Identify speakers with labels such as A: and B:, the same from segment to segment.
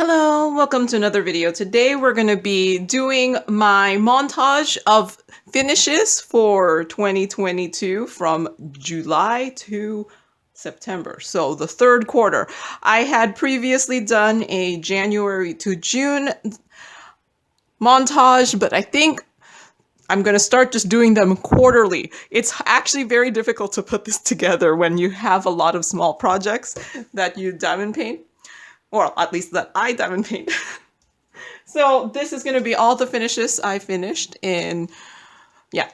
A: Hello, welcome to another video. Today we're going to be doing my montage of finishes for 2022 from July to September. So the third quarter. I had previously done a January to June montage, but I think I'm going to start just doing them quarterly. It's actually very difficult to put this together when you have a lot of small projects that you diamond paint. Or at least that I diamond paint. So this is going to be all the finishes I finished in,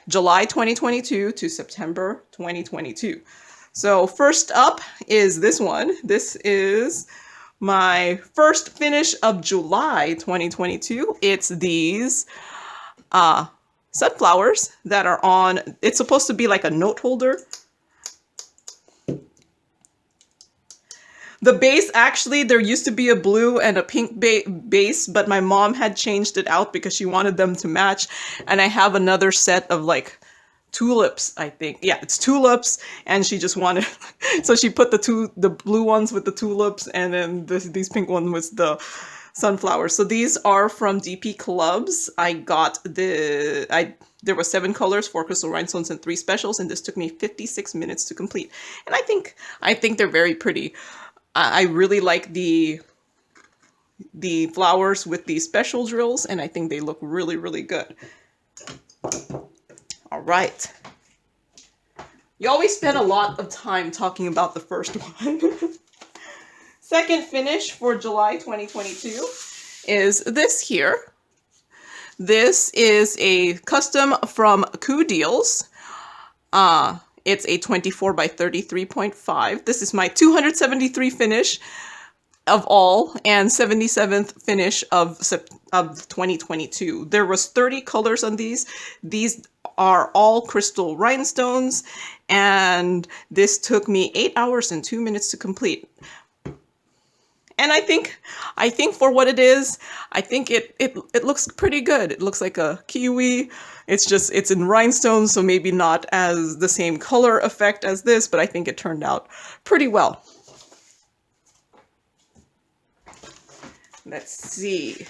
A: July 2022 to September 2022. So first up is this one. This is my first finish of July 2022. It's these sunflowers that are on, it's supposed to be like a note holder. The base, actually, there used to be a blue and a pink base, but my mom had changed it out because she wanted them to match. And I have another set of like tulips, I think. Yeah, it's tulips, and she just wanted, so she put the blue ones with the tulips, and then these pink ones with the sunflowers. So these are from DP Clubs. I got there were 7 colors, 4 crystal rhinestones, and 3 specials, and this took me 56 minutes to complete. And I think they're very pretty. I really like the flowers with the special drills, and I think they look really, really good. All right. You always spend a lot of time talking about the first one. Second finish for July 2022 is this here. This is a custom from Coodeals. It's a 24 by 33.5. This is my 273 finish of all and 77th finish of 2022. There was 30 colors on these. These are all crystal rhinestones, and this took me 8 hours and 2 minutes to complete. And I think for what it is, I think it looks pretty good. It looks like a kiwi. It's in rhinestones, so maybe not as the same color effect as this, but I think it turned out pretty well. Let's see.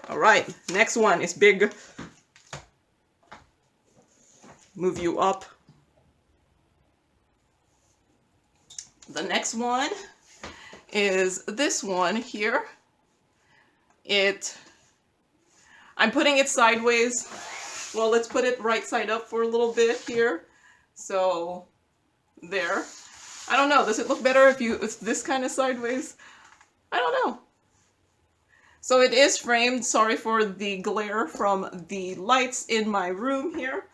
A: All right, next one is big. Move you up. The next one is this one here. I'm putting it sideways. Well, let's put it right side up for a little bit here. So there. I don't know. Does it look better if it's this kind of sideways? I don't know. So it is framed. Sorry for the glare from the lights in my room here.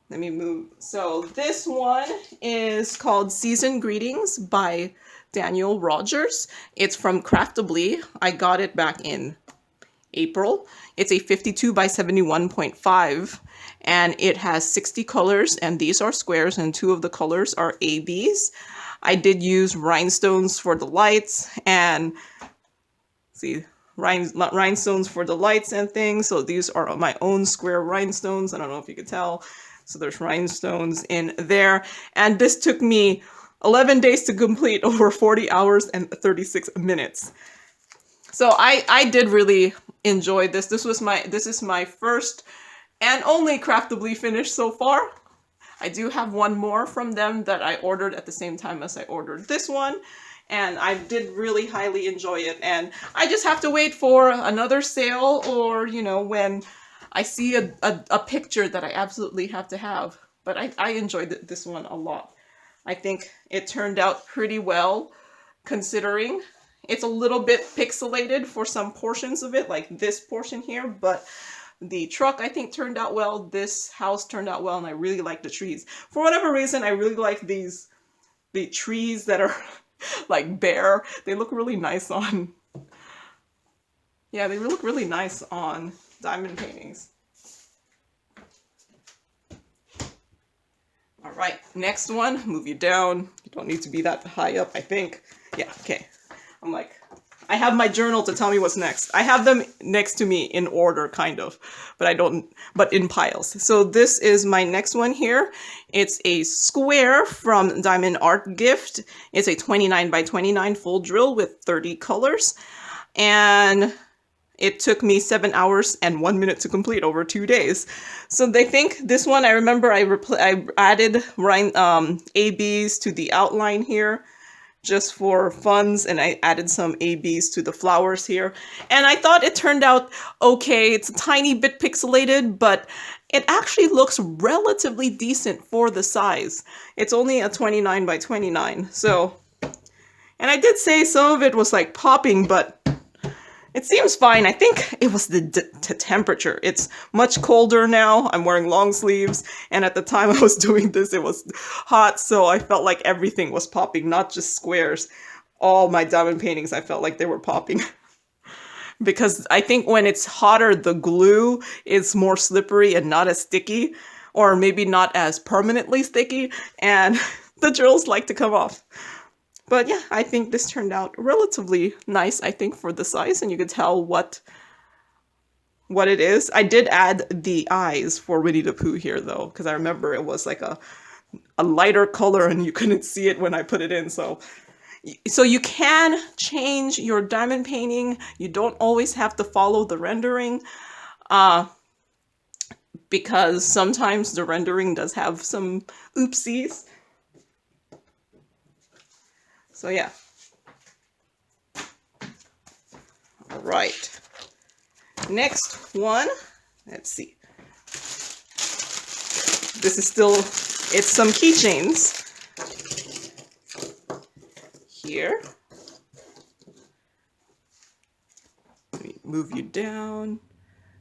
A: Let me move. So this one is called Season Greetings by Rodgers. It's from Craftibily. I got it back in April. It's a 52 by 71.5, and it has 60 colors, and these are squares, and 2 of the colors are ABs. I did use rhinestones for the lights, and see, rhinestones for the lights and things. So these are my own square rhinestones. I don't know if you could tell. So there's rhinestones in there, and this took me 11 days to complete, over 40 hours and 36 minutes. So I did really enjoy this. This is my first and only Craftibly finish so far. I do have one more from them that I ordered at the same time as I ordered this one, and I did really highly enjoy it. And I just have to wait for another sale, or when I see a picture that I absolutely have to have. But I enjoyed this one a lot. I think it turned out pretty well, considering it's a little bit pixelated for some portions of it, like this portion here, but the truck, I think, turned out well. This house turned out well, and I really like the trees. For whatever reason, I really like the trees that are like bare. They look really nice on, they look really nice on diamond paintings. All right, next one, move you down. You don't need to be that high up, I think. Yeah, okay. I have my journal to tell me what's next. I have them next to me in order, kind of, but in piles. So this is my next one here. It's a square from DiamondArtGift. It's a 29 by 29 full drill with 30 colors. And it took me 7 hours and 1 minute to complete over 2 days. So they think this one, I remember I added ABs to the outline here just for funds, and I added some ABs to the flowers here. And I thought it turned out okay. It's a tiny bit pixelated, but it actually looks relatively decent for the size. It's only a 29 by 29. So, and I did say some of it was like popping, but it seems fine. I think it was the temperature. It's much colder now. I'm wearing long sleeves. And at the time I was doing this, it was hot. So I felt like everything was popping, not just squares. All my diamond paintings, I felt like they were popping. Because I think when it's hotter, the glue is more slippery and not as sticky. Or maybe not as permanently sticky. And the drills like to come off. But yeah, I think this turned out relatively nice, I think, for the size, and you could tell what it is. I did add the eyes for Winnie the Pooh here, though, because I remember it was like a lighter color and you couldn't see it when I put it in. So you can change your diamond painting. You don't always have to follow the rendering, because sometimes the rendering does have some oopsies. So yeah. All right. Next one, let's see. This is still, it's some keychains here. Let me move you down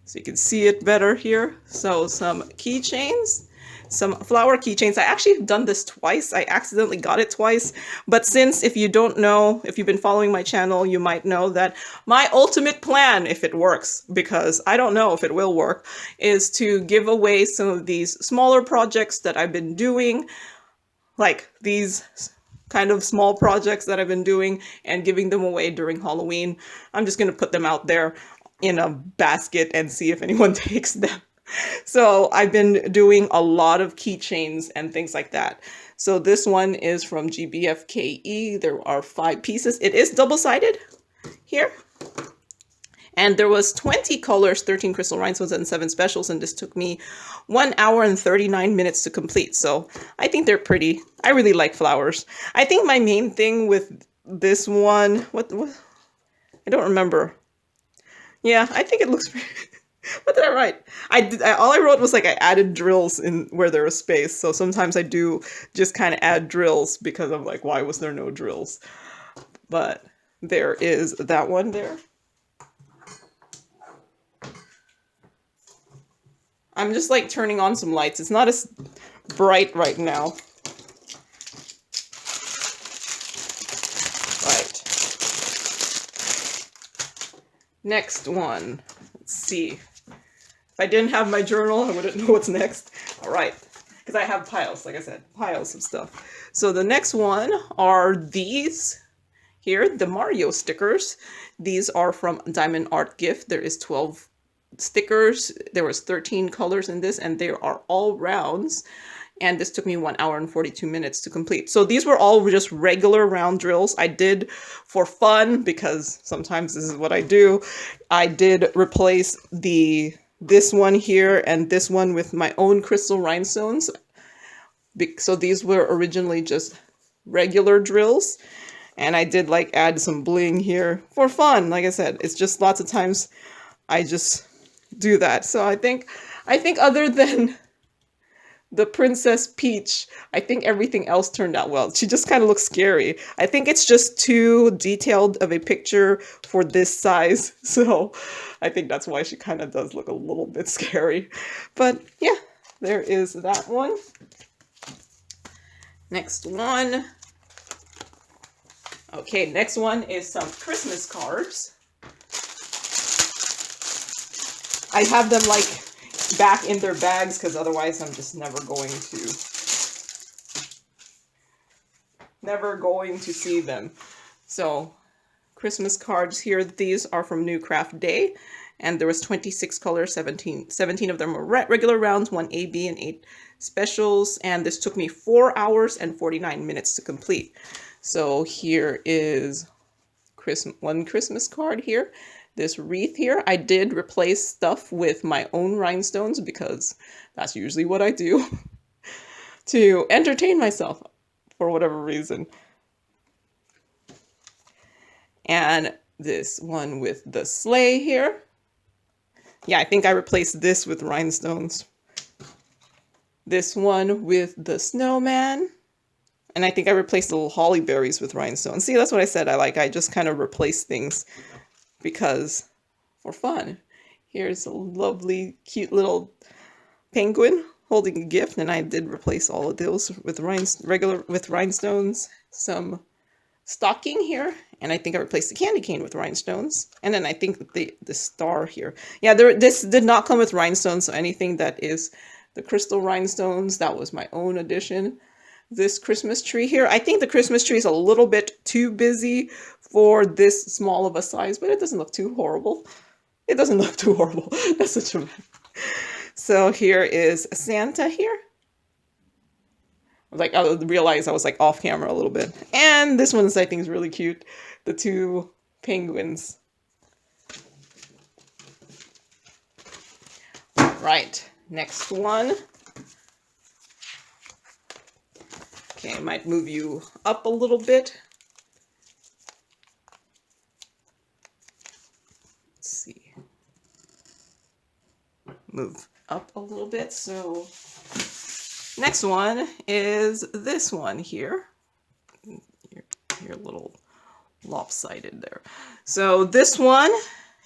A: so you can see it better here. So some keychains. Some flower keychains. I actually have done this twice. I accidentally got it twice. But since, if you don't know, if you've been following my channel, you might know that my ultimate plan, if it works, because I don't know if it will work, is to give away some of these smaller projects that I've been doing, like these kind of small projects that I've been doing, and giving them away during Halloween. I'm just going to put them out there in a basket and see if anyone takes them. So I've been doing a lot of keychains and things like that. So this one is from GBFKE. There are 5 pieces. It is double-sided here. And there was 20 colors, 13 crystal rhinestones, and 7 specials. And this took me 1 hour and 39 minutes to complete. So I think they're pretty. I really like flowers. I think my main thing with this one, what I don't remember. Yeah, I think it looks pretty. What did I write? All I wrote was like I added drills in where there was space. So sometimes I do just kind of add drills because I'm like, why was there no drills? But there is that one there. I'm just like turning on some lights. It's not as bright right now. Right. Next one. Let's see. If I didn't have my journal, I wouldn't know what's next. All right. Because I have piles, like I said, piles of stuff. So the next one are these here, the Mario stickers. These are from DiamondArtGift. There is 12 stickers. There was 13 colors in this, and they are all rounds. And this took me 1 hour and 42 minutes to complete. So these were all just regular round drills. I did for fun, because sometimes this is what I do. I did replace this one here and this one with my own crystal rhinestones. So these were originally just regular drills. And I did like add some bling here for fun. Like I said, it's just lots of times I just do that. So I think other than the Princess Peach, I think everything else turned out well. She just kind of looks scary. I think it's just too detailed of a picture for this size. So I think that's why she kind of does look a little bit scary. But yeah, there is that one. Next one. Okay, next one is some Christmas cards. I have them like back in their bags because otherwise I'm just never going to see them. So Christmas cards here. These are from NewCraftDay, and there was 26 colors, 17 of them were regular rounds, 1 AB and 8 specials, and this took me 4 hours and 49 minutes to complete. So here is one Christmas card here. This wreath here, I did replace stuff with my own rhinestones because that's usually what I do to entertain myself for whatever reason. And this one with the sleigh here. Yeah, I think I replaced this with rhinestones. This one with the snowman. And I think I replaced the little holly berries with rhinestones. See, that's what I said. I just kind of replace things because for fun. Here's a lovely, cute little penguin holding a gift, and I did replace all of those with rhinestones. Some stocking here, and I think I replaced the candy cane with rhinestones. And then I think the star here. Yeah, this did not come with rhinestones, so anything that is the crystal rhinestones, that was my own addition. This Christmas tree here, I think the Christmas tree is a little bit too busy for this small of a size, but it doesn't look too horrible. It doesn't look too horrible. That's such a... So here is Santa here. Like, I realized I was like off camera a little bit. And this one I think is really cute. The 2 penguins. Right, next one. Okay, I might move you up a little bit. Let's see. Move up a little bit. So next one is this one here. You're a little lopsided there. So this one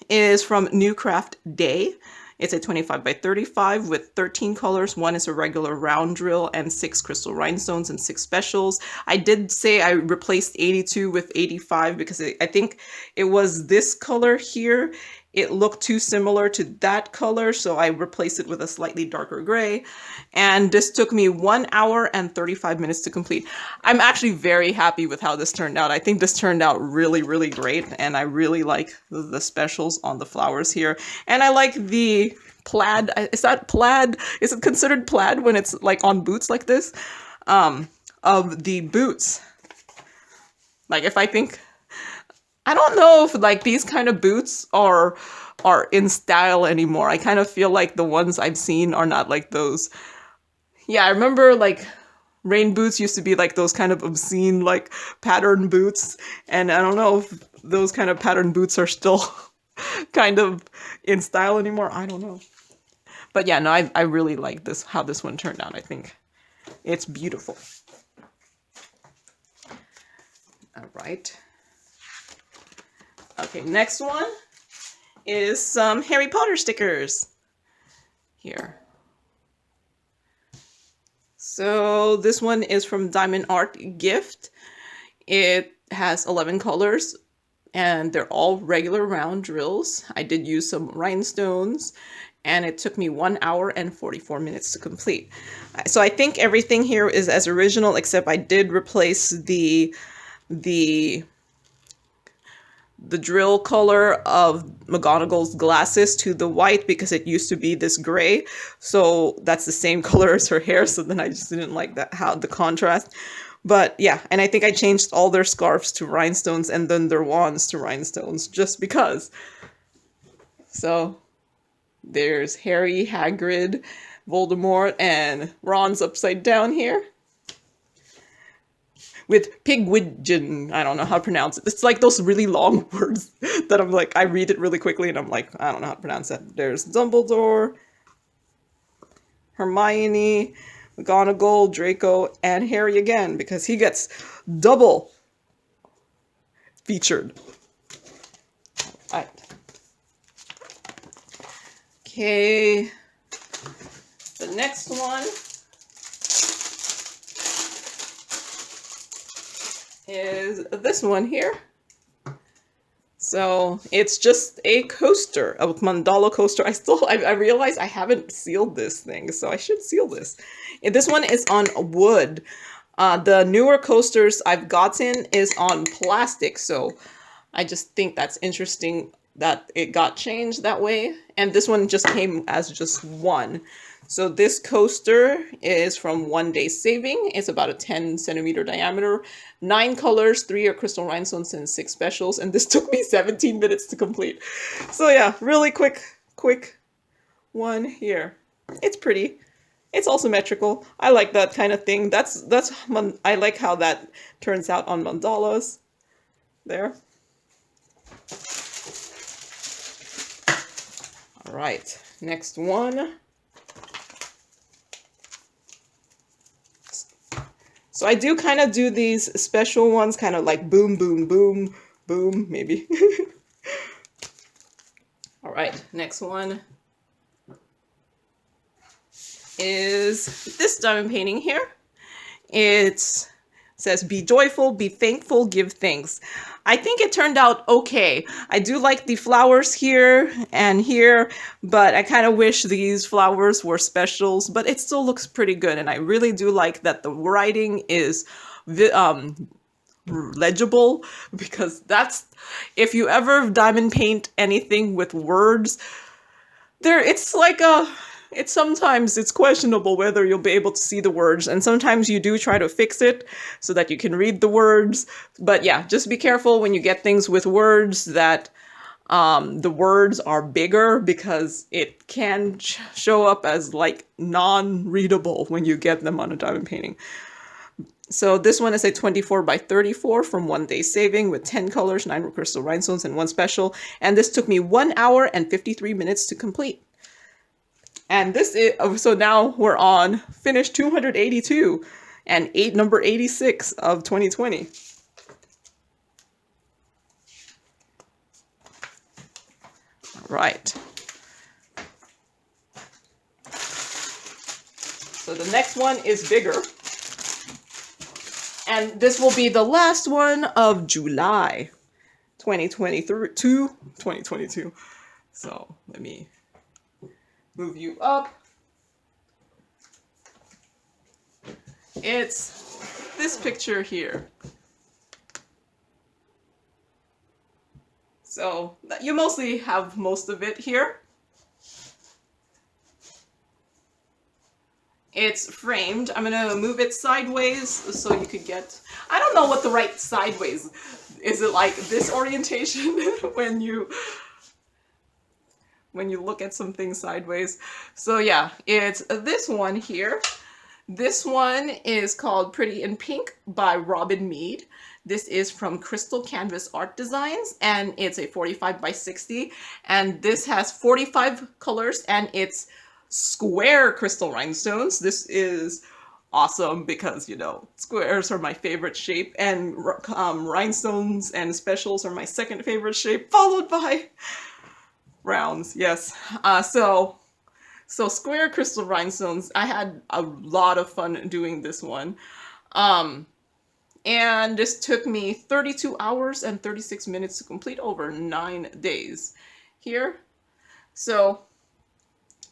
A: is from NewCraftDay. It's a 25 by 35 with 13 colors. 1 is a regular round drill and 6 crystal rhinestones and 6 specials. I did say I replaced 82 with 85 because I think it was this color here. It looked too similar to that color, so I replaced it with a slightly darker gray. And this took me 1 hour and 35 minutes to complete. I'm actually very happy with how this turned out. I think this turned out really, really great. And I really like the specials on the flowers here. And I like the plaid. Is that plaid? Is it considered plaid when it's like on boots like this? Of the boots. Like if I think... I don't know if like these kind of boots are in style anymore. I kind of feel like the ones I've seen are not like those. Yeah, I remember like rain boots used to be like those kind of obscene like pattern boots. And I don't know if those kind of pattern boots are still kind of in style anymore. I don't know. But yeah, no, I really like this, how this one turned out. I think it's beautiful. All right. Okay, next one is some Harry Potter stickers. Here. So this one is from DiamondArtGift. It has 11 colors and they're all regular round drills. I did use some rhinestones and it took me 1 hour and 44 minutes to complete. So I think everything here is as original, except I did replace the drill color of McGonagall's glasses to the white because it used to be this gray. So that's the same color as her hair. So then I just didn't like that, how the contrast. But yeah, and I think I changed all their scarves to rhinestones and then their wands to rhinestones just because. So there's Harry, Hagrid, Voldemort, and Ron's upside down here. With Pigwidgeon, I don't know how to pronounce it. It's like those really long words that I'm like, I read it really quickly and I'm like, I don't know how to pronounce that. There's Dumbledore, Hermione, McGonagall, Draco, and Harry again, because he gets double featured. All right. Okay. The next one is this one here. So it's just a coaster, a mandala coaster. I realize I haven't sealed this thing, so I should seal this. And this one is on wood. The newer coasters I've gotten is on plastic, so I just think that's interesting that it got changed that way. And this one just came as just one. So this coaster is from OneDaySaving. It's about a 10 centimeter diameter, 9 colors, 3 are crystal rhinestones, and 6 specials. And this took me 17 minutes to complete. So yeah, really quick one here. It's pretty. It's all symmetrical. I like that kind of thing. I like how that turns out on mandalas. There. All right, next one. So I do kind of do these special ones, kind of like boom, boom, boom, boom, maybe. All right, next one is this diamond painting here. It says, be joyful, be thankful, give thanks. I think it turned out okay. I do like the flowers here and here, but I kind of wish these flowers were specials, but it still looks pretty good. And I really do like that the writing is legible, because that's, if you ever diamond paint anything with words, sometimes it's questionable whether you'll be able to see the words, and sometimes you do try to fix it so that you can read the words. But yeah, just be careful when you get things with words that the words are bigger, because it can show up as like non-readable when you get them on a diamond painting. So this one is a 24 by 34 from OneDaySaving with 10 colors, 9 crystal rhinestones, and 1 special. And this took me 1 hour and 53 minutes to complete. And this is, so now we're on finish 282 and number 86 of 2020. All right. So the next one is bigger. And this will be the last one of July 2022. So let me move you up. It's this picture here. So you mostly have most of it here. It's framed. I'm gonna move it sideways so you could get, I don't know what the right sideways, is it like this orientation when you look at something sideways? So yeah, it's this one here. This one is called Pretty in Pink by Mead. This is from Crystal Canvas Art Designs, and it's a 45 by 60, and this has 45 colors, and it's square crystal rhinestones. This is awesome because, you know, squares are my favorite shape, and rhinestones and specials are my second favorite shape, followed by rounds. Yes. So square crystal rhinestones, I had a lot of fun doing this one. And this took me 32 hours and 36 minutes to complete, over 9 days here. So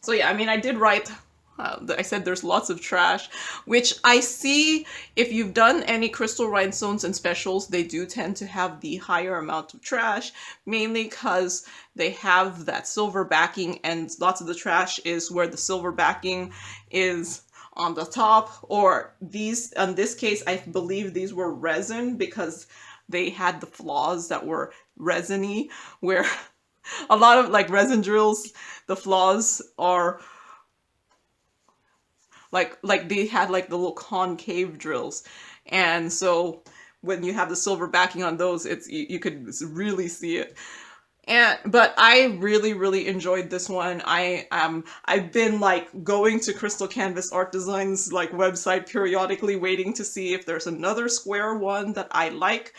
A: yeah, I mean, I did write, I said there's lots of trash, which I see if you've done any crystal rhinestones and specials, they do tend to have the higher amount of trash, mainly because they have that silver backing, and lots of the trash is where the silver backing is on the top, or these, in this case, I believe these were resin because they had the flaws that were resiny, where a lot of like resin drills, the flaws are like they had like the little concave drills, and so when you have the silver backing on those, it's you could really see it. But I really enjoyed this one. I've been like going to Crystal Canvas Art Designs like website periodically, waiting to see if there's another square one that I like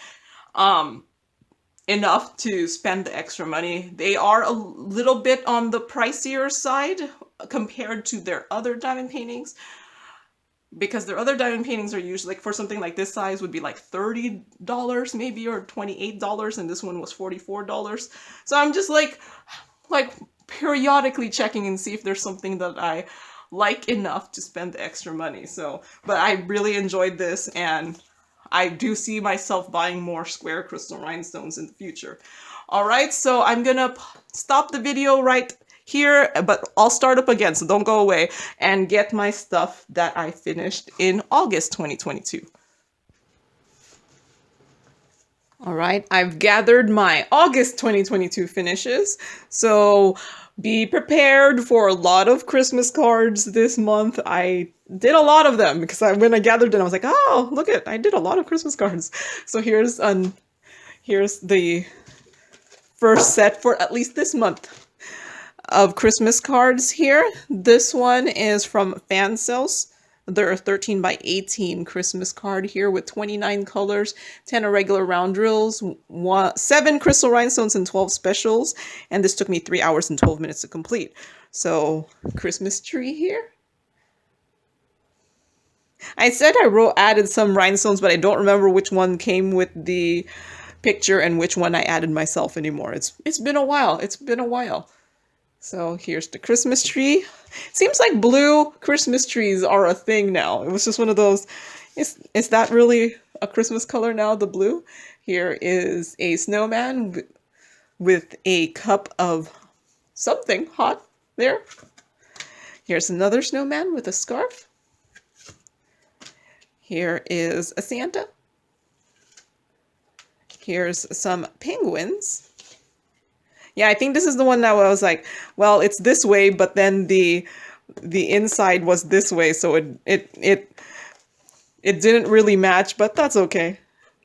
A: enough to spend the extra money. They are a little bit on the pricier side compared to their other diamond paintings, because their other diamond paintings are usually, like, for something like this size would be like $30 maybe, or $28, and this one was $44. So I'm just like periodically checking and see if there's something that I like enough to spend the extra money. So, but I really enjoyed this, and I do see myself buying more square crystal rhinestones in the future. All right, so I'm gonna stop the video right here, but I'll start up again, so don't go away, and get my stuff that I finished in August 2022. All right, I've gathered my August 2022 finishes, so be prepared for a lot of Christmas cards this month. I did a lot of them because when I gathered them, I was like, oh, look at, I did a lot of Christmas cards. So here's the first set for at least this month of Christmas cards here. This one is from Fansells. There are 13 by 18 Christmas card here with 29 colors, 10 irregular round drills, 7 crystal rhinestones, and 12 specials. And this took me 3 hours and 12 minutes to complete. So, Christmas tree here. I said I added some rhinestones, but I don't remember which one came with the picture and which one I added myself anymore. It's been a while. It's been a while. So here's the Christmas tree. Seems like blue Christmas trees are a thing now. It was just one of those, is that really a Christmas color now, the blue? Here is a snowman with a cup of something hot there. Here's another snowman with a scarf. Here is a Santa. Here's some penguins. Yeah, I think this is the one that I was like, well, it's this way, but then the inside was this way, so it didn't really match, but that's okay.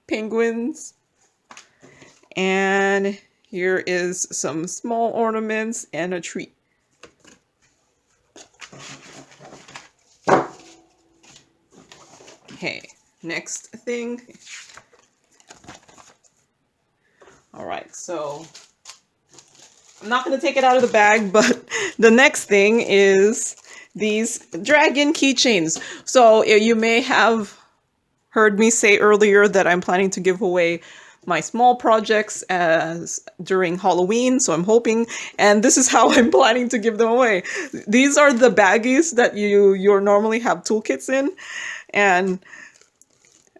A: Penguins. And here is some small ornaments and a tree. Okay, next thing. All right, so I'm not going to take it out of the bag, but the next thing is these dragon keychains. So you may have heard me say earlier that I'm planning to give away my small projects during Halloween, so I'm hoping, and this is how I'm planning to give them away. These are the baggies that you normally have toolkits in, and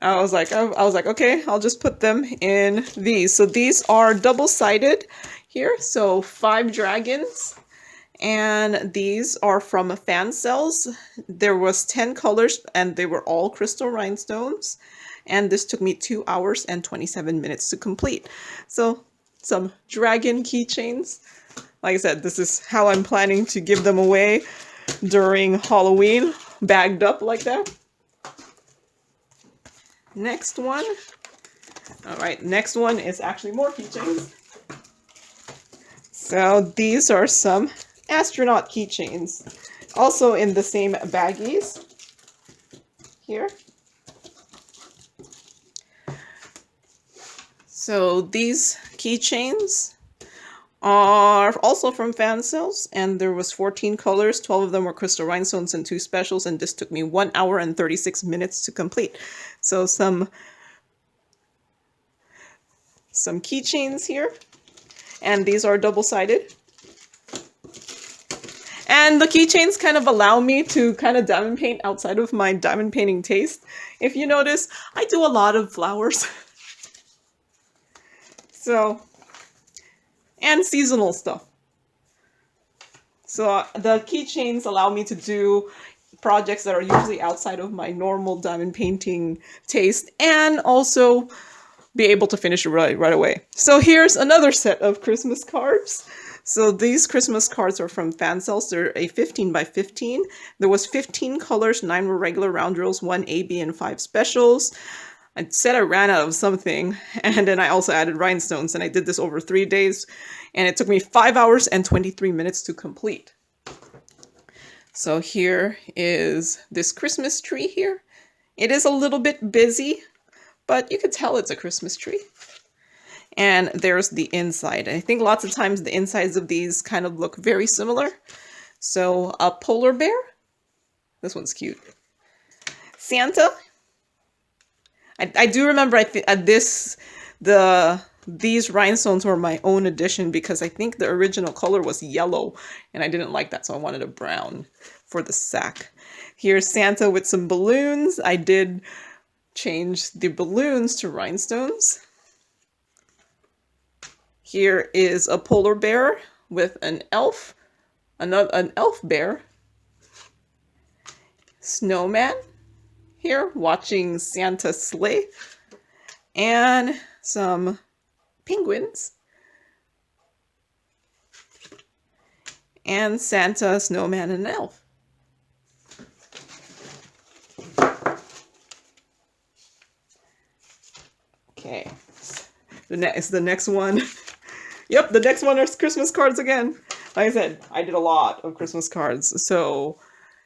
A: I was like, okay, I'll just put them in these. So these are double-sided here, so 5 dragons, and these are from Fansells. There was 10 colors, and they were all crystal rhinestones, and this took me 2 hours and 27 minutes to complete. So some dragon keychains. Like I said, this is how I'm planning to give them away during Halloween, bagged up like that. Next one. All right, next one is actually more keychains. So these are some astronaut keychains, also in the same baggies here. So these keychains are also from Fansells, and there was 14 colors, 12 of them were crystal rhinestones and 2 specials, and this took me 1 hour and 36 minutes to complete. So some keychains here, and these are double-sided. And the keychains kind of allow me to kind of diamond paint outside of my diamond painting taste. If you notice, I do a lot of flowers. So, and seasonal stuff. So the keychains allow me to do projects that are usually outside of my normal diamond painting taste, and also be able to finish it right away. So here's another set of Christmas cards. So these Christmas cards are from Fansells. They're a 15 by 15. There was 15 colors, 9 were regular round drills, 1 AB, and 5 specials. I said I ran out of something, and then I also added rhinestones, and I did this over 3 days, and it took me 5 hours and 23 minutes to complete. So here is this Christmas tree here. It is a little bit busy, but you could tell it's a Christmas tree. And there's the inside. I think lots of times the insides of these kind of look very similar. So a polar bear. This one's cute. Santa. I do remember these rhinestones were my own addition because I think the original color was yellow and I didn't like that, so I wanted a brown for the sack. Here's Santa with some balloons. I did change the balloons to rhinestones. Here is a polar bear with an elf, an elf bear, snowman here watching Santa sleigh, and some penguins, and Santa, snowman, and an elf. Okay, the next one. Yep, the next one is Christmas cards again. Like I said, I did a lot of Christmas cards. So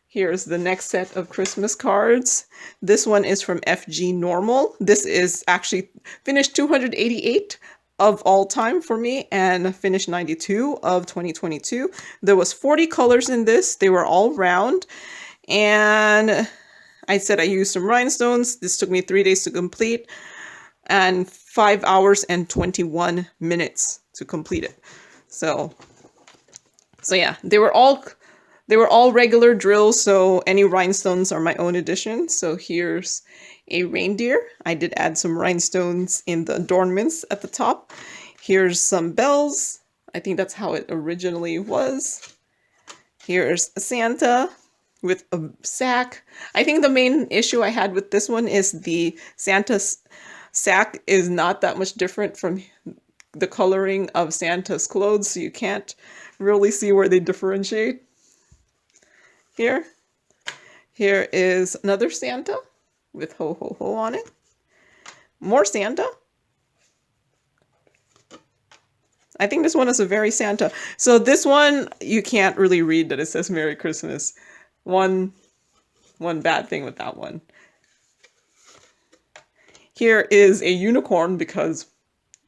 A: here's the next set of Christmas cards. This one is from FG Normal. This is actually finished 288 of all time for me and finished 92 of 2022. There was 40 colors in this. They were all round. And I said I used some rhinestones. This took me 3 days to complete and 5 hours and 21 minutes to complete it. So yeah, they were all regular drills, so any rhinestones are my own addition. So here's a reindeer. I did add some rhinestones in the adornments at the top. Here's some bells. I think that's how it originally was. Here's a Santa with a sack. I think the main issue I had with this one is the Santa's sack is not that much different from the coloring of Santa's clothes, so you can't really see where they differentiate. Here is another Santa with ho ho ho on it. More Santa. I think this one is a very Santa. So this one, you can't really read that it says Merry Christmas. One bad thing with that one. Here is a unicorn because,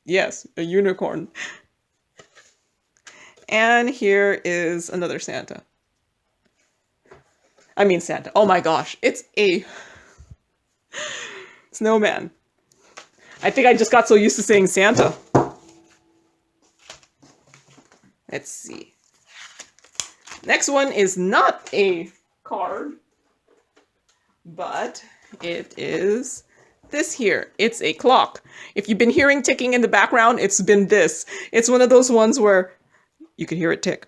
A: yes, a unicorn. And here is another Santa. I mean Santa. Oh my gosh, it's a snowman. I think I just got so used to saying Santa. Let's see. Next one is not a card, but it is this here. It's a clock. If you've been hearing ticking in the background, it's been this. It's one of those ones where you can hear it tick.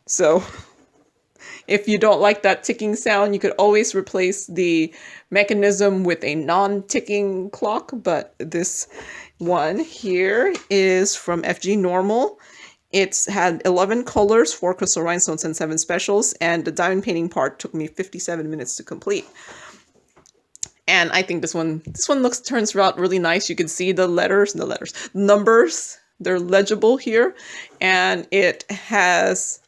A: So if you don't like that ticking sound, you could always replace the mechanism with a non-ticking clock. But this one here is from FG Normal. It's had 11 colors, 4 crystal rhinestones, and 7 specials. And the diamond painting part took me 57 minutes to complete. And I think this one turns out really nice. You can see the numbers, they're legible here. And it has,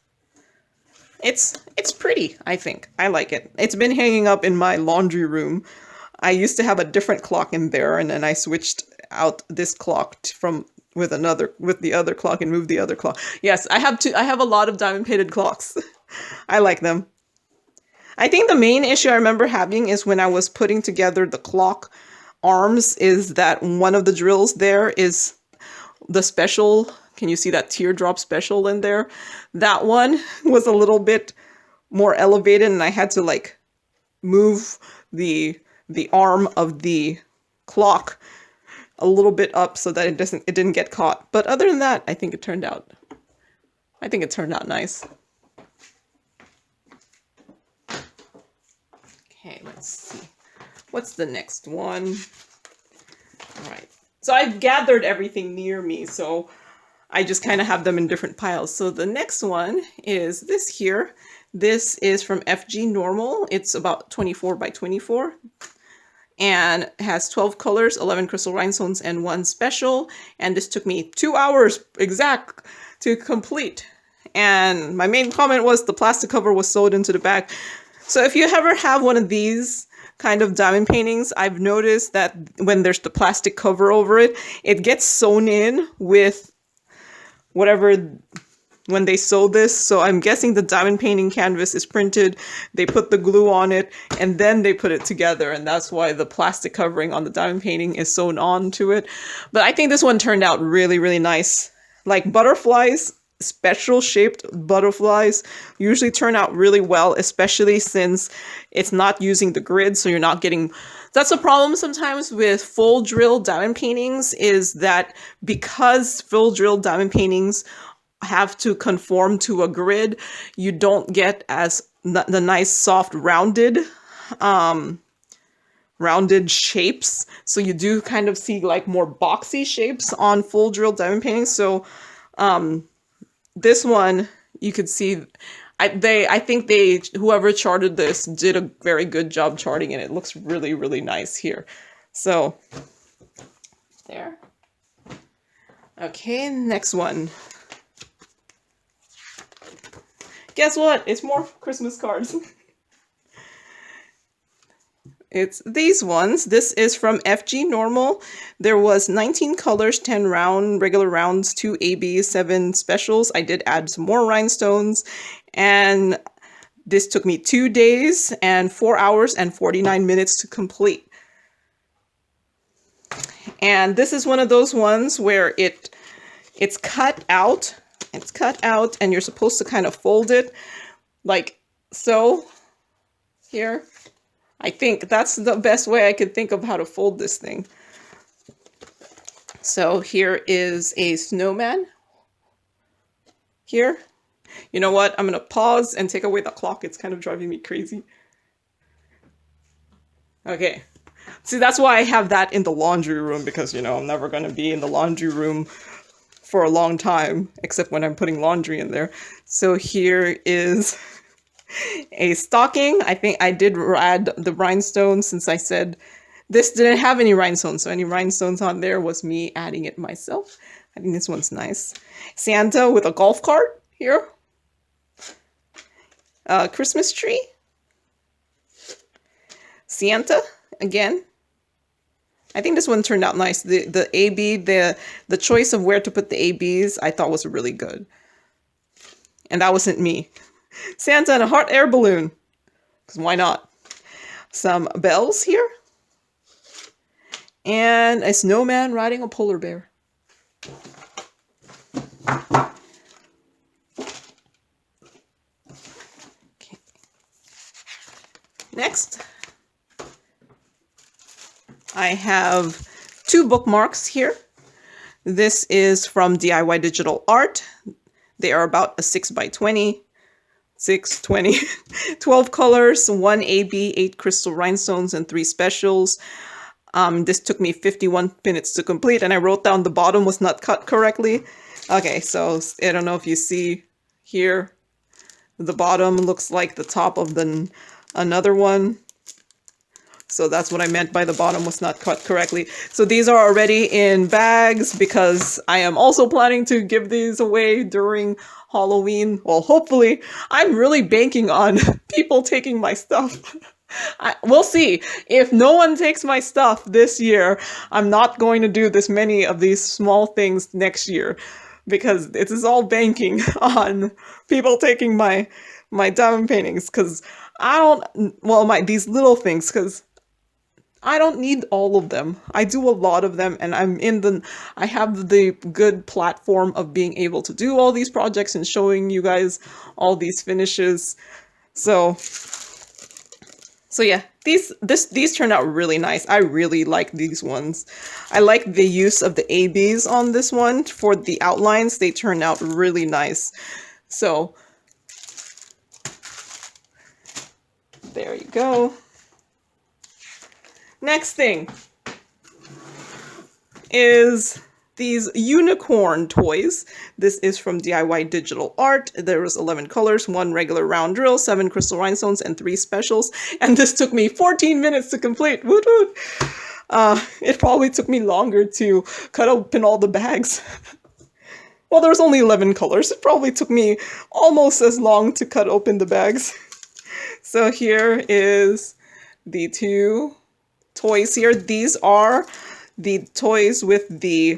A: it's pretty, I think. I like it. It's been hanging up in my laundry room. I used to have a different clock in there, and then I switched out this clock with the other clock and moved the other clock. Yes, I have a lot of diamond painted clocks. I like them. I think the main issue I remember having is when I was putting together the clock arms is that one of the drills there is the special. Can you see that teardrop special in there? That one was a little bit more elevated, and I had to like move the arm of the clock a little bit up so that it didn't get caught. But other than that, I think it turned out nice. Okay, let's see. What's the next one? All right. So I've gathered everything near me, so I just kind of have them in different piles. So the next one is this here. This is from FG Normal. It's about 24 by 24 and has 12 colors, 11 crystal rhinestones, and 1 special. And this took me 2 hours exact to complete. And my main comment was the plastic cover was sewed into the back. So if you ever have one of these kind of diamond paintings, I've noticed that when there's the plastic cover over it, it gets sewn in with whatever when they sew this. So I'm guessing the diamond painting canvas is printed, they put the glue on it, and then they put it together. And that's why the plastic covering on the diamond painting is sewn on to it. But I think this one turned out really, really nice. Like butterflies, special shaped butterflies usually turn out really well, especially since it's not using the grid, so you're not getting... That's a problem sometimes with full drill diamond paintings, is that because full drill diamond paintings have to conform to a grid, you don't get as the nice soft rounded shapes. So you do kind of see like more boxy shapes on full drill diamond paintings. So this one, you could see, I think whoever charted this did a very good job charting it. It looks really, really nice here. So there. Okay, next one. Guess what? It's more Christmas cards. It's these ones. This is from FG Normal. There was 19 colors, 10 regular rounds, 2 ABs, 7 specials. I did add some more rhinestones, and this took me 2 days and 4 hours and 49 minutes to complete. And this is one of those ones where it's cut out. It's cut out, and you're supposed to kind of fold it like so here. I think that's the best way I could think of how to fold this thing. So here is a snowman here. You know what? I'm going to pause and take away the clock. It's kind of driving me crazy. Okay. See, that's why I have that in the laundry room, because, you know, I'm never going to be in the laundry room for a long time, except when I'm putting laundry in there. So here is a stocking. I think I did add the rhinestones, since I said this didn't have any rhinestones, so any rhinestones on there was me adding it myself. I think this one's nice. Santa with a golf cart here. Christmas tree. Santa again. I think this one turned out nice. The AB, the choice of where to put the ABs, I thought was really good. And that wasn't me. Santa and a hot air balloon, because why not? Some bells here. And a snowman riding a polar bear. Okay. Next, I have 2 bookmarks here. This is from DIY Digital Art. They are about a 6x20. 12 colors, 1 AB, 8 crystal rhinestones, and 3 specials. This took me 51 minutes to complete, and I wrote down the bottom was not cut correctly. Okay, so I don't know if you see here, the bottom looks like the top of another one. So that's what I meant by the bottom was not cut correctly. So these are already in bags, because I am also planning to give these away during Halloween. Well, hopefully. I'm really banking on people taking my stuff. We'll see. If no one takes my stuff this year, I'm not going to do this many of these small things next year, because it is all banking on people taking my diamond paintings, because I don't, well, these little things, because I don't need all of them. I do a lot of them, and I have the good platform of being able to do all these projects and showing you guys all these finishes. So yeah, these turned out really nice. I really like these ones. I like the use of the ABs on this one for the outlines. They turned out really nice. So there you go. Next thing is these unicorn toys. This is from DIY Digital Art. There was 11 colors, 1 regular round drill, 7 crystal rhinestones, and 3 specials. And this took me 14 minutes to complete. Woot woot! It probably took me longer to cut open all the bags. Well, there was only 11 colors. It probably took me almost as long to cut open the bags. So here is the 2 toys here. These are the toys with the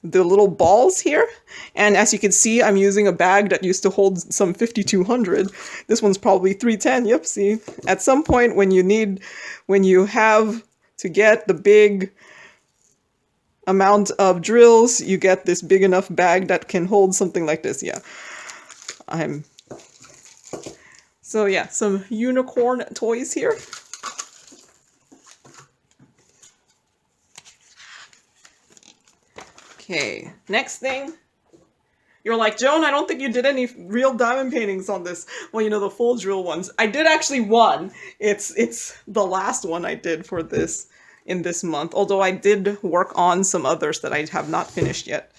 A: little balls here, and as you can see, I'm using a bag that used to hold some 5,200. This one's probably 310. Yep, see, at some point when you have to get the big amount of drills, you get this big enough bag that can hold something like this. Yeah. So yeah, some unicorn toys here. Okay, next thing. You're like, Joan, I don't think you did any real diamond paintings on this. Well, you know, the full drill ones. I did actually one. It's the last one I did for this in this month, although I did work on some others that I have not finished yet.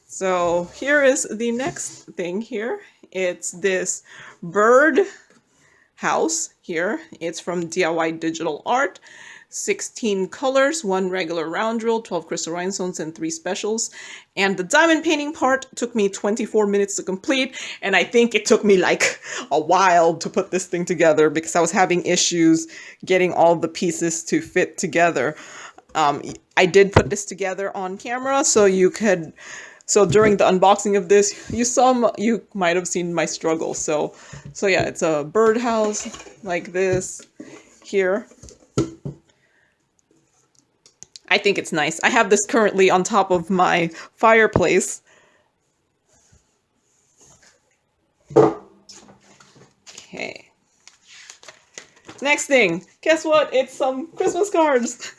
A: So here is the next thing here. It's this bird house here. It's from DIY Digital Art. 16 colors, 1 regular round drill, 12 crystal rhinestones, and 3 specials. And the diamond painting part took me 24 minutes to complete, and I think it took me like a while to put this thing together because I was having issues getting all the pieces to fit together. I did put this together on camera, so you could... So during the unboxing of this, you might have seen my struggle. So yeah, it's a birdhouse like this here. I think it's nice. I have this currently on top of my fireplace. Okay. Next thing, guess what? It's some Christmas cards.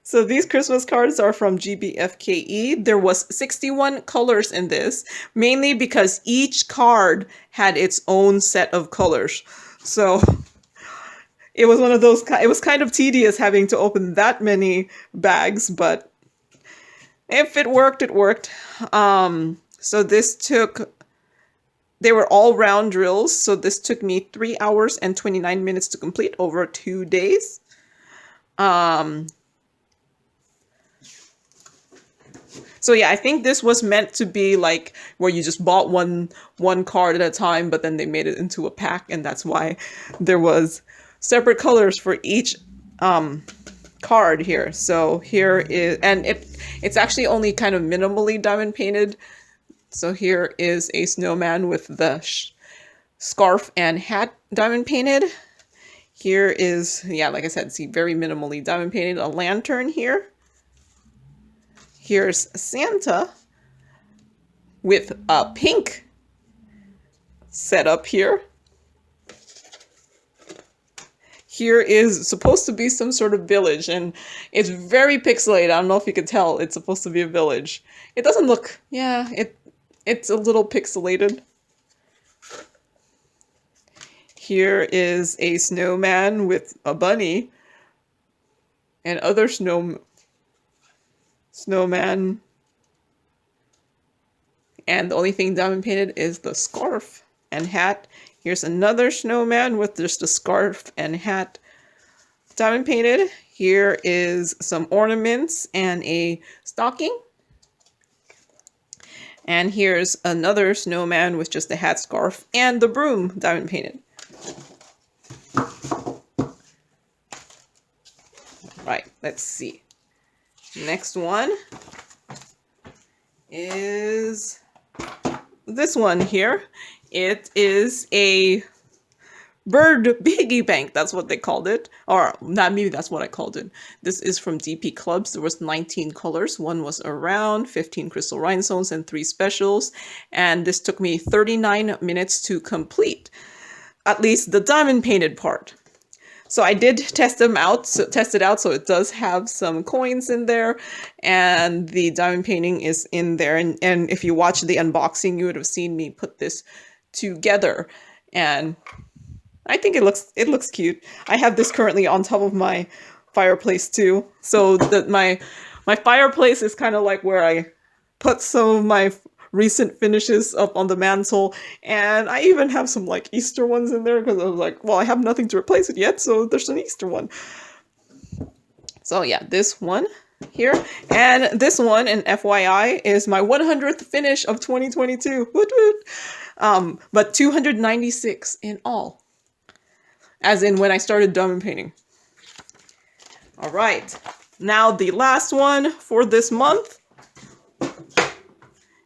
A: So these Christmas cards are from GBFKE. There was 61 colors in this, mainly because each card had its own set of colors. So it was one of those, it was kind of tedious having to open that many bags, but if it worked, it worked. So this took, they were all round drills, so this took me 3 hours and 29 minutes to complete over 2 days. So yeah, I think this was meant to be like where you just bought one card at a time, but then they made it into a pack, and that's why there was separate colors for each card here. So here is, and it's actually only kind of minimally diamond painted. So here is a snowman with the scarf and hat diamond painted. Here is, yeah, like I said, see, very minimally diamond painted. A lantern here. Here's Santa with a pink setup here. Here is supposed to be some sort of village, and it's very pixelated. I don't know if you can tell. It's supposed to be a village. It doesn't look, yeah, it's a little pixelated. Here is a snowman with a bunny and other snowman. And the only thing diamond painted is the scarf and hat. Here's another snowman with just a scarf and hat diamond painted. Here is some ornaments and a stocking. And here's another snowman with just a hat, scarf, and the broom diamond painted. Right, let's see. Next one is this one here. It is a bird piggy bank. That's what they called it. Or not, maybe that's what I called it. This is from DP Clubs. There was 19 colors. 1 was a round, 15 crystal rhinestones, and 3 specials. And this took me 39 minutes to complete. At least the diamond painted part. So I did test it out, so it does have some coins in there, and the diamond painting is in there. And if you watch the unboxing, you would have seen me put this together, and I think it looks cute. I have this currently on top of my fireplace too. So my fireplace is kind of like where I put some of my recent finishes up on the mantle, and I even have some like Easter ones in there because I was like, well, I have nothing to replace it yet, so there's an Easter one. So yeah, this one here, and this one, and FYI, is my 100th finish of 2022. Woot woot. But 296 in all, as in when I started diamond painting. All right, now the last one for this month.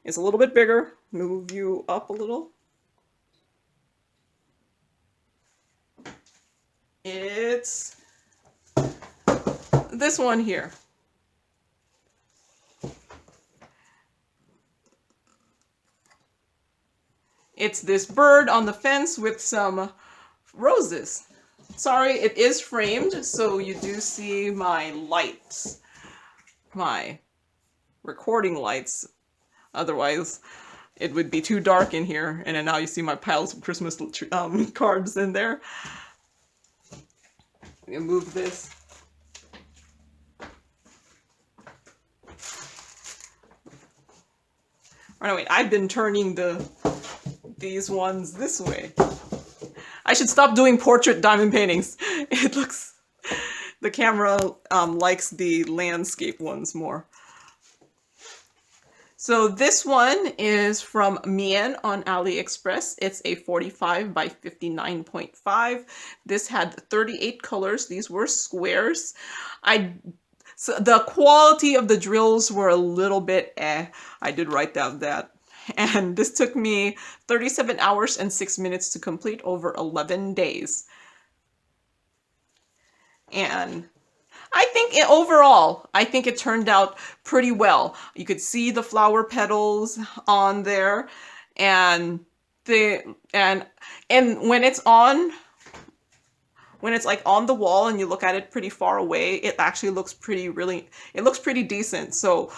A: It's a little bit bigger. Move you up a little. It's this one here. It's this bird on the fence with some roses. Sorry, it is framed, so you do see my lights, my recording lights. Otherwise, it would be too dark in here. And then now you see my piles of Christmas cards in there. Let me move this. Oh, no, wait, I've been turning these ones this way. I should stop doing portrait diamond paintings. It looks, the camera likes the landscape ones more. So this one is from Mead on AliExpress. It's a 45 by 59.5. This had 38 colors. These were squares. So the quality of the drills were a little bit I did write down that. And this took me 37 hours and 6 minutes to complete over 11 days. And I think overall, I think it turned out pretty well. You could see the flower petals on there, and when it's on, when it's like on the wall and you look at it pretty far away, it actually looks it looks pretty decent. So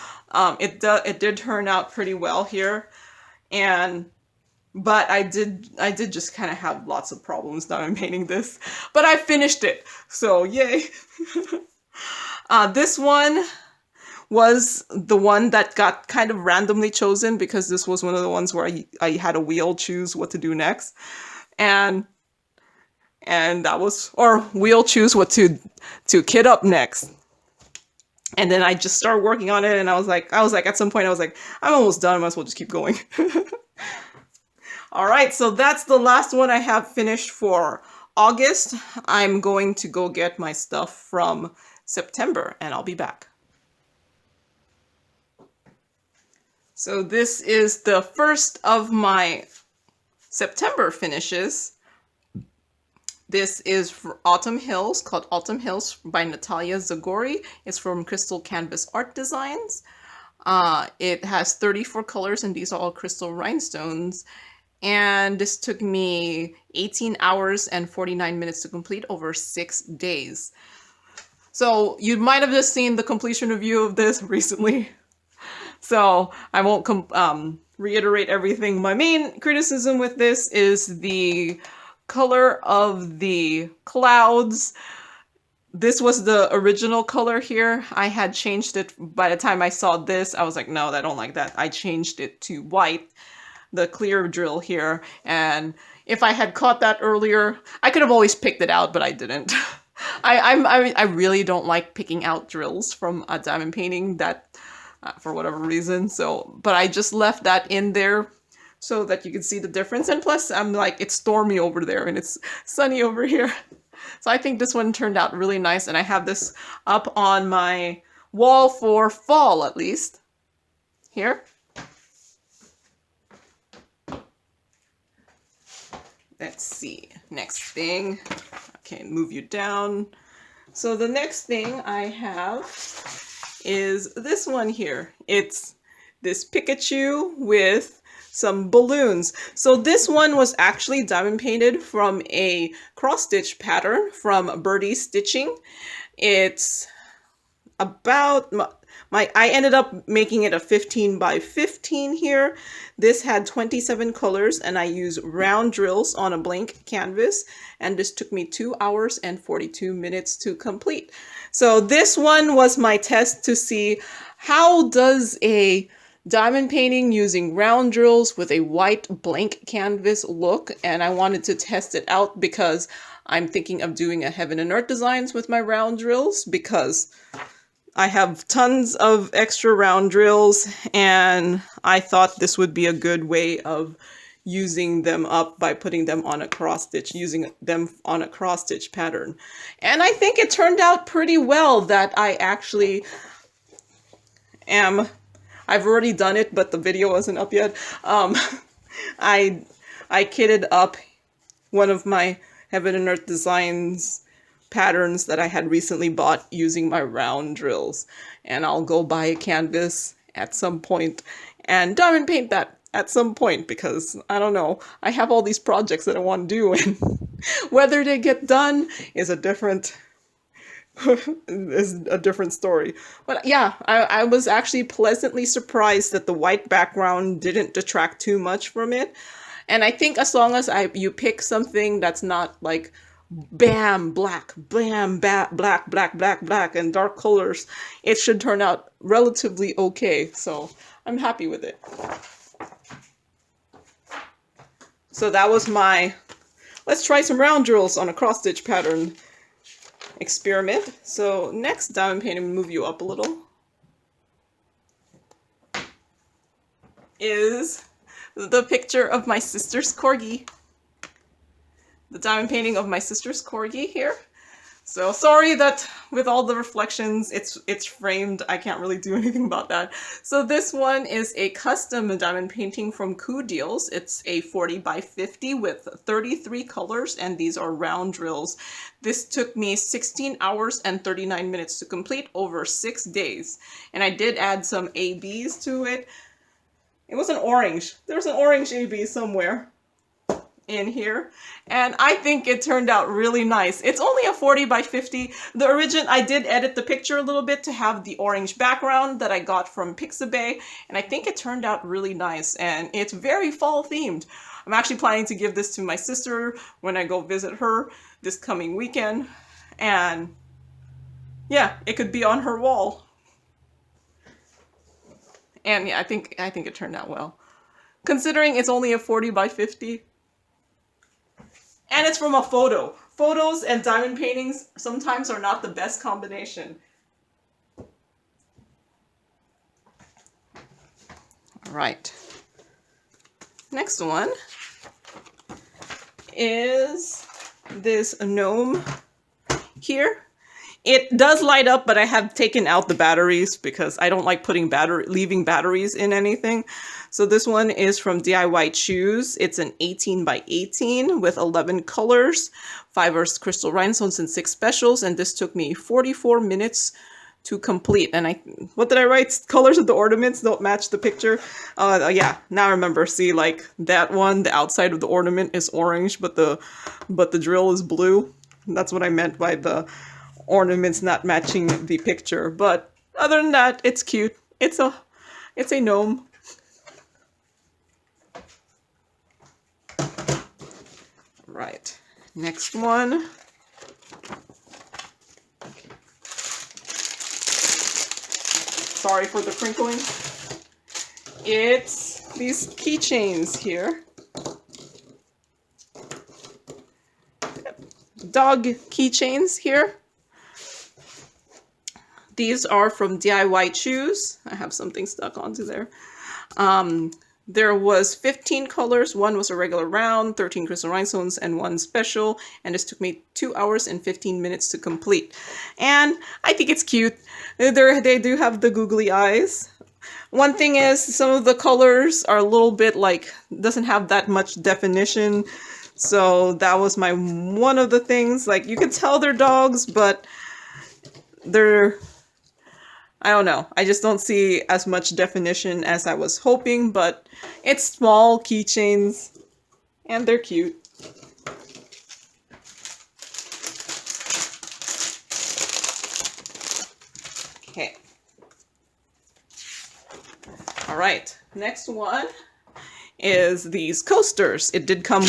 A: it did turn out pretty well here, but I did just kind of have lots of problems diamond painting this, but I finished it, so yay. This one was the one that got kind of randomly chosen because this was one of the ones where I had a wheel choose what to do next, and that was, or wheel choose what to kit up next. And then I just started working on it, and I was like at some point I was like, I'm almost done, I might as well just keep going. All right, so that's the last one I have finished for August. I'm going to go get my stuff from September, and I'll be back. So this is the first of my September finishes. This is for Autumn Hills, called Autumn Hills by Natalia Zagori. It's from Crystal Canvas Art Designs. It has 34 colors, and these are all crystal rhinestones. And this took me 18 hours and 49 minutes to complete over 6 days. So you might have just seen the completion review of this recently. So I won't reiterate everything. My main criticism with this is the color of the clouds. This was the original color here. I had changed it by the time I saw this. I was like, no, I don't like that. I changed it to white, the clear drill here. And if I had caught that earlier, I could have always picked it out, but I didn't. I really don't like picking out drills from a diamond painting that for whatever reason. So, but I just left that in there so that you can see the difference. And plus, I'm like, it's stormy over there and it's sunny over here. So I think this one turned out really nice, and I have this up on my wall for fall at least. Here. Let's see, next thing. Okay, move you down. So the next thing I have is this one here. It's this Pikachu with some balloons. So this one was actually diamond painted from a cross stitch pattern from Birdie Stitching. It's about I ended up making it a 15 by 15 here. This had 27 colors, and I used round drills on a blank canvas, and this took me 2 hours and 42 minutes to complete. So this one was my test to see how does a diamond painting using round drills with a white blank canvas look, and I wanted to test it out because I'm thinking of doing a Heaven and Earth designs with my round drills, because I have tons of extra round drills, and I thought this would be a good way of using them up by putting them on a cross stitch, using them on a cross stitch pattern. And I think it turned out pretty well that I actually I've already done it, but the video wasn't up yet. I kitted up one of my Heaven and Earth designs patterns that I had recently bought using my round drills, and I'll go buy a canvas at some point and diamond paint that. at some point, because I don't know, I have all these projects that I want to do, and whether they get done is a different is a different story. But yeah, I was actually pleasantly surprised that the white background didn't detract too much from it. And I think as long as you pick something that's not like bam, black, bam, black, black, black, black, and dark colors, it should turn out relatively okay. So I'm happy with it. So that was my let's try some round drills on a cross stitch pattern experiment. So next diamond painting, move you up a little, is the picture of my sister's corgi. The diamond painting of my sister's corgi here. So sorry that with all the reflections, it's framed. I can't really do anything about that. So this one is a custom diamond painting from Coodeals. It's a 40 by 50 with 33 colors, and these are round drills. This took me 16 hours and 39 minutes to complete over 6 days. And I did add some ABs to it. It was an orange. There's an orange AB somewhere in here, and I think it turned out really nice. It's only a 40 by 50. The original, I did edit the picture a little bit to have the orange background that I got from Pixabay, and I think it turned out really nice, and it's very fall themed. I'm actually planning to give this to my sister when I go visit her this coming weekend, and yeah, it could be on her wall. And yeah, I think it turned out well, considering it's only a 40 by 50. And it's from a photo. Photos and diamond paintings sometimes are not the best combination. All right. Next one is this gnome here. It does light up, but I have taken out the batteries because I don't like leaving batteries in anything. So this one is from DIY Choose. It's an 18 by 18 with 11 colors, 5 crystal rhinestones, and 6 specials. And this took me 44 minutes to complete. And what did I write? Colors of the ornaments don't match the picture. Yeah, now I remember. See, like that one, the outside of the ornament is orange, but the drill is blue. That's what I meant by the ornaments not matching the picture. But other than that, it's cute. It's a gnome. Right. Next one. Sorry for the crinkling. It's these keychains here. Dog keychains here. These are from DIY Choose. I have something stuck onto there. There was 15 colors. One was a regular round, 13 crystal rhinestones, and 1 special. And this took me 2 hours and 15 minutes to complete. And I think it's cute. They do have the googly eyes. One thing is, some of the colors are a little bit like, doesn't have that much definition. So that was one of the things. Like, you could tell they're dogs, but they're, I don't know. I just don't see as much definition as I was hoping, but it's small keychains and they're cute. Okay. All right. Next one is these coasters. It did come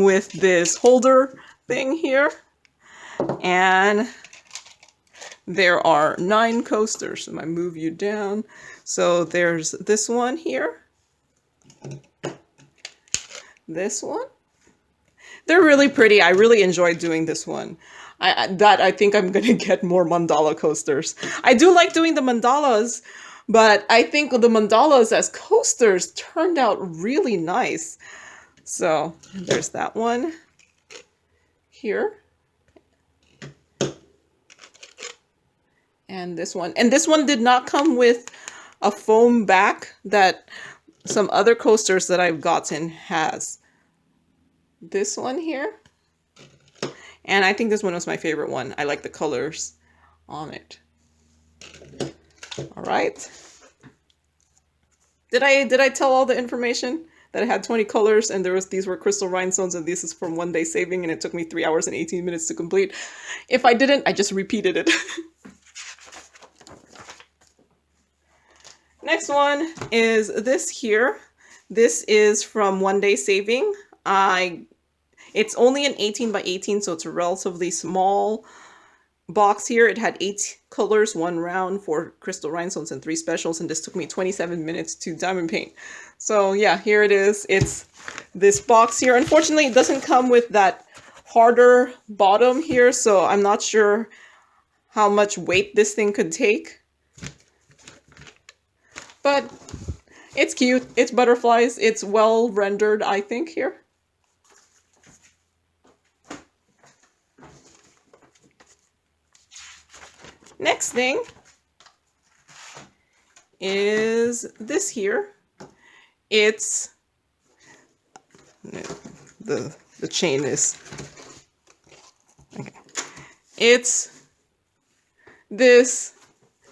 A: with this holder thing here, and there are 9 coasters. So I move you down. So there's this one here. This one. They're really pretty. I really enjoyed doing this one. I think I'm gonna get more mandala coasters. I do like doing the mandalas, but I think the mandalas as coasters turned out really nice. So there's that one here. And this one. And this one did not come with a foam back that some other coasters that I've gotten has. This one here. And I think this one was my favorite one. I like the colors on it. All right. Did I tell all the information? That it had 20 colors and these were crystal rhinestones and this is from OneDaySaving and it took me 3 hours and 18 minutes to complete. If I didn't, I just repeated it. Next one is this here. This is from OneDaySaving. It's only an 18 by 18, so it's a relatively small box here. It had 8 colors, 1 round, 4 crystal rhinestones, and 3 specials, and this took me 27 minutes to diamond paint. So yeah, here it is. It's this box here. Unfortunately, it doesn't come with that harder bottom here, so I'm not sure how much weight this thing could take. But it's cute. It's butterflies. It's well rendered, I think, here. Next thing is this here. It's the chain is okay. It's this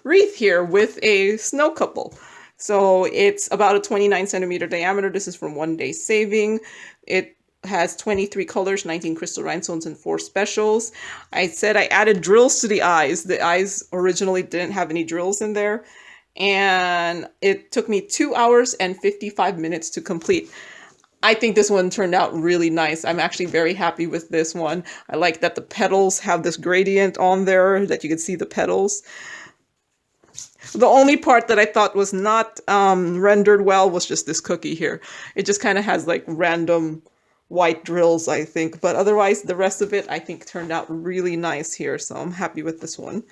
A: wreath here with a snow couple. So it's about a 29 centimeter diameter. This is from OneDaySaving. It has 23 colors, 19 crystal rhinestones, and 4 specials. I said I added drills to the eyes. The eyes originally didn't have any drills in there. And it took me 2 hours and 55 minutes to complete. I think this one turned out really nice. I'm actually very happy with this one. I like that the petals have this gradient on there, that you can see the petals. The only part that I thought was not rendered well was just this cookie here. It just kind of has like random white drills, I think. But otherwise, the rest of it, I think, turned out really nice here. So I'm happy with this one.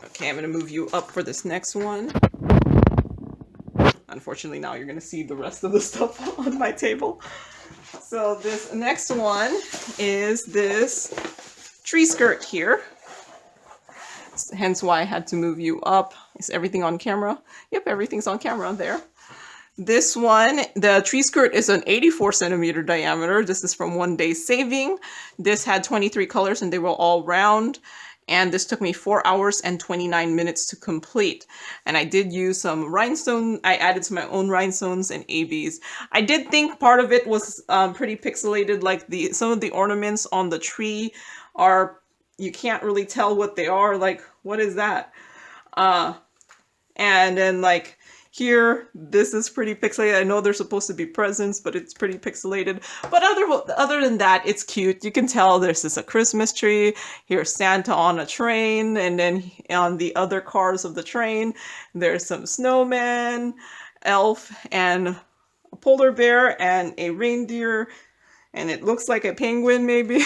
A: Okay, I'm going to move you up for this next one. Unfortunately, now you're going to see the rest of the stuff on my table. So this next one is this tree skirt here. Hence why I had to move you up. Is everything on camera? Yep, everything's on camera there. This one, the tree skirt is an 84 centimeter diameter. This is from OneDaySaving. This had 23 colors and they were all round. And this took me 4 hours and 29 minutes to complete. And I did use some rhinestone. I added some of my own rhinestones and ABs. I did think part of it was pretty pixelated. Like some of the ornaments on the tree are, you can't really tell what they are. Like, what is that? And then like here, this is pretty pixelated. I know they're supposed to be presents, but it's pretty pixelated. But other than that, it's cute. You can tell this is a Christmas tree. Here's Santa on a train. And then on the other cars of the train, there's some snowman, elf, and a polar bear, and a reindeer. And it looks like a penguin, maybe.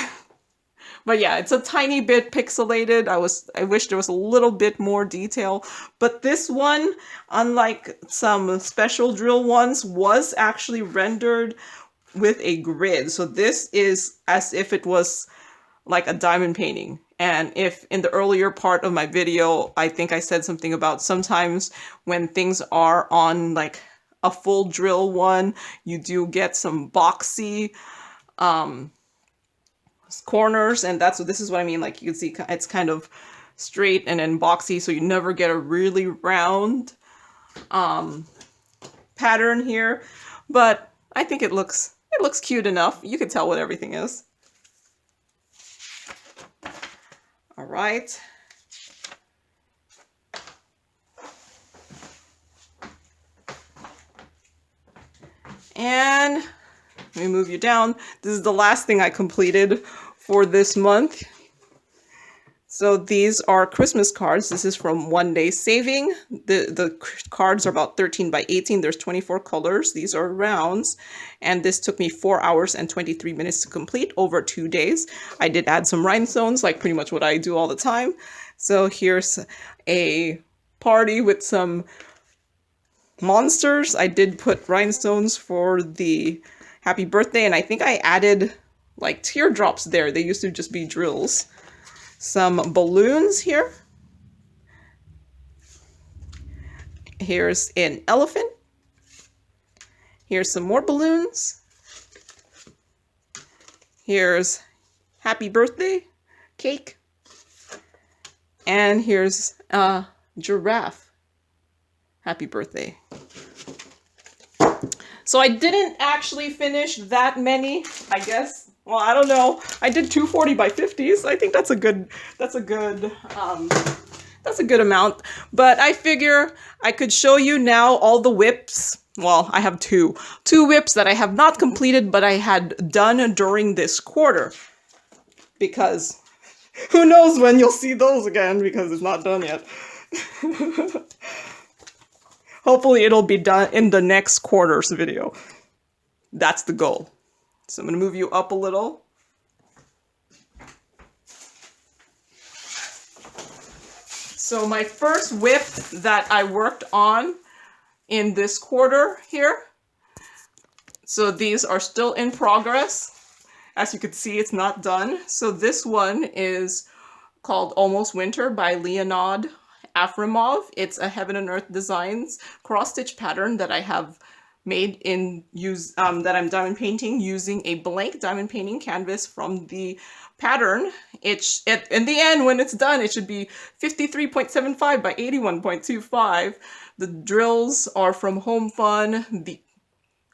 A: But yeah, it's a tiny bit pixelated. I wish there was a little bit more detail. But this one, unlike some special drill ones, was actually rendered with a grid. So this is as if it was like a diamond painting. And if in the earlier part of my video, I think I said something about sometimes when things are on like a full drill one, you do get some boxy corners, and this is what I mean. Like you can see it's kind of straight and then boxy, so you never get a really round pattern here. But I think it looks cute enough. You can tell what everything is. All right. And let me move you down. This is the last thing I completed for this month. So these are Christmas cards. This is from OneDaySaving. The cards are about 13 by 18. There's 24 colors. These are rounds. And this took me 4 hours and 23 minutes to complete over 2 days. I did add some rhinestones, like pretty much what I do all the time. So here's a party with some monsters. I did put rhinestones for the happy birthday, and I think I added like teardrops there. They used to just be drills. Some balloons here. Here's an elephant. Here's some more balloons. Here's happy birthday cake. And here's a giraffe. Happy birthday. So I didn't actually finish that many, I guess. Well, I don't know. I did 240 by 50s. I think that's a good amount. But I figure I could show you now all the whips. Well, I have two whips that I have not completed, but I had done during this quarter. Because who knows when you'll see those again, because it's not done yet. Hopefully it'll be done in the next quarter's video. That's the goal. So I'm going to move you up a little. So my first whip that I worked on in this quarter here. So these are still in progress. As you can see, it's not done. So this one is called Almost Winter by Leonid Afrimov. It's a Heaven and Earth Designs cross-stitch pattern that I have made that I'm diamond painting using a blank diamond painting canvas from the pattern. In the end, when it's done, it should be 53.75 by 81.25. The drills are from Home Fun. The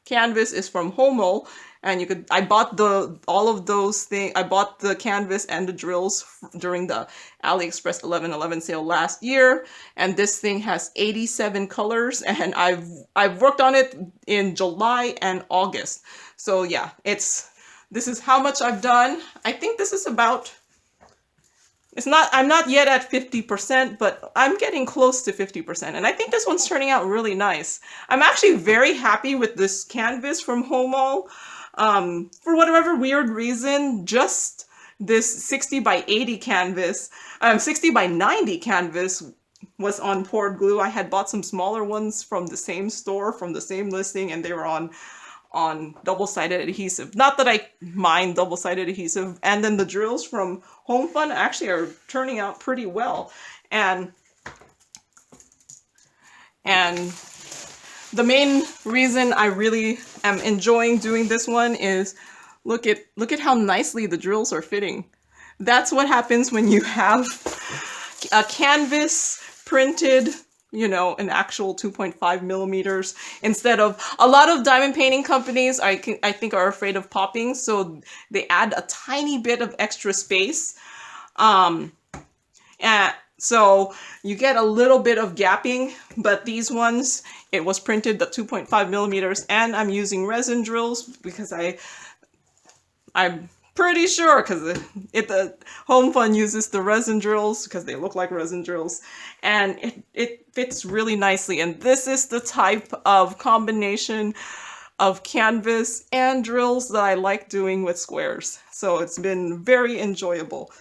A: canvas is from Homo. And I bought all of those things. I bought the canvas and the drills during the AliExpress 11/11 sale last year. And this thing has 87 colors, and I've worked on it in July and August. So yeah, this is how much I've done. I think this is about, I'm not yet at 50%, but I'm getting close to 50%. And I think this one's turning out really nice. I'm actually very happy with this canvas from Homo. For whatever weird reason, just this 60 by 80 canvas, 60 by 90 canvas was on poured glue. I had bought some smaller ones from the same store, from the same listing, and they were on double-sided adhesive. Not that I mind double-sided adhesive. And then the drills from Home Fun actually are turning out pretty well. And the main reason I really am enjoying doing this one is look at how nicely the drills are fitting. That's what happens when you have a canvas printed, an actual 2.5 millimeters instead of a lot of diamond painting companies I think are afraid of popping, so they add a tiny bit of extra space. And so you get a little bit of gapping, but these ones, it was printed at 2.5 millimeters, and I'm using resin drills because I'm pretty sure, because the Home Fun uses the resin drills because they look like resin drills, and it fits really nicely. And this is the type of combination of canvas and drills that I like doing with squares. So it's been very enjoyable.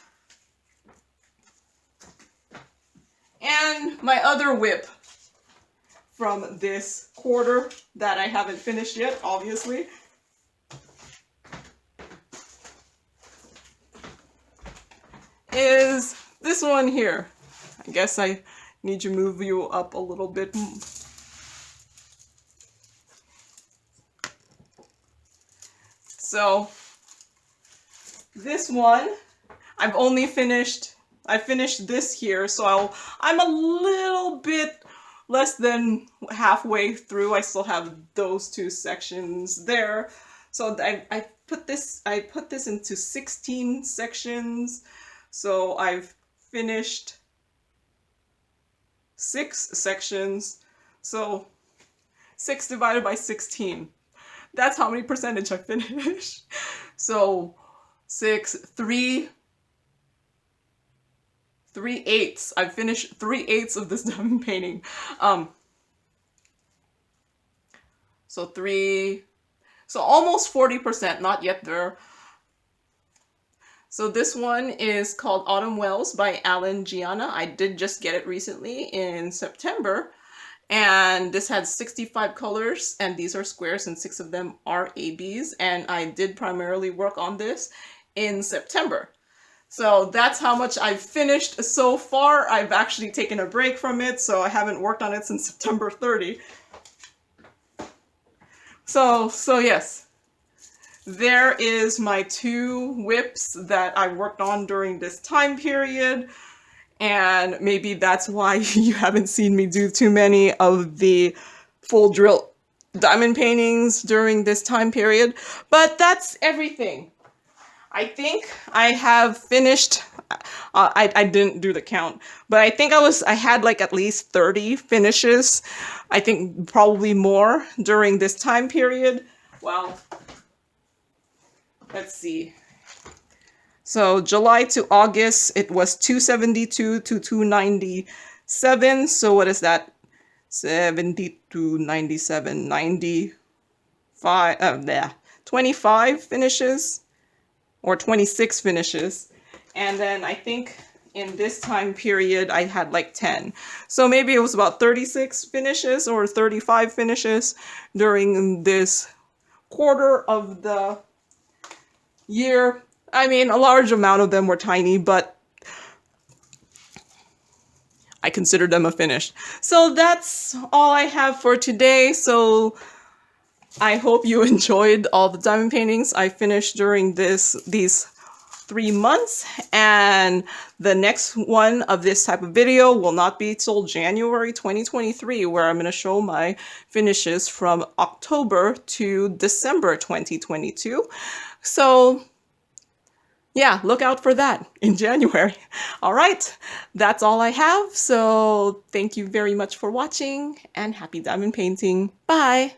A: And my other whip from this quarter that I haven't finished yet, obviously, is this one here. I guess I need to move you up a little bit. So this one, I finished this here, so I'm a little bit less than halfway through. I still have those two sections there. So I put this into 16 sections. So I've finished 6 sections. So 6 divided by 16. That's how many percentage I finished. So 3/8. I've finished 3/8 of this diamond painting. So almost 40%, not yet there. So this one is called Autumn Wells by Alan Gianna. I did just get it recently in September. And this had 65 colors, and these are squares, and 6 of them are ABs. And I did primarily work on this in September. So that's how much I've finished so far. I've actually taken a break from it, so I haven't worked on it since September 30. So yes. There is my 2 whips that I worked on during this time period. And maybe that's why you haven't seen me do too many of the full drill diamond paintings during this time period. But that's everything. I think I have finished. I didn't do the count, but I think I had like at least 30 finishes. I think probably more during this time period. Well, let's see. So July to August, it was 272 to 297. So what is that? 70 to 97, 95, 25 finishes or 26 finishes. And then I think in this time period, I had like 10. So maybe it was about 36 finishes or 35 finishes during this quarter of the year. I mean, a large amount of them were tiny, but I consider them a finish. So that's all I have for today. So I hope you enjoyed all the diamond paintings I finished during these 3 months. And the next one of this type of video will not be till January 2023, where I'm going to show my finishes from October to December 2022. So yeah, look out for that in January. All right, that's all I have. So thank you very much for watching and happy diamond painting. Bye.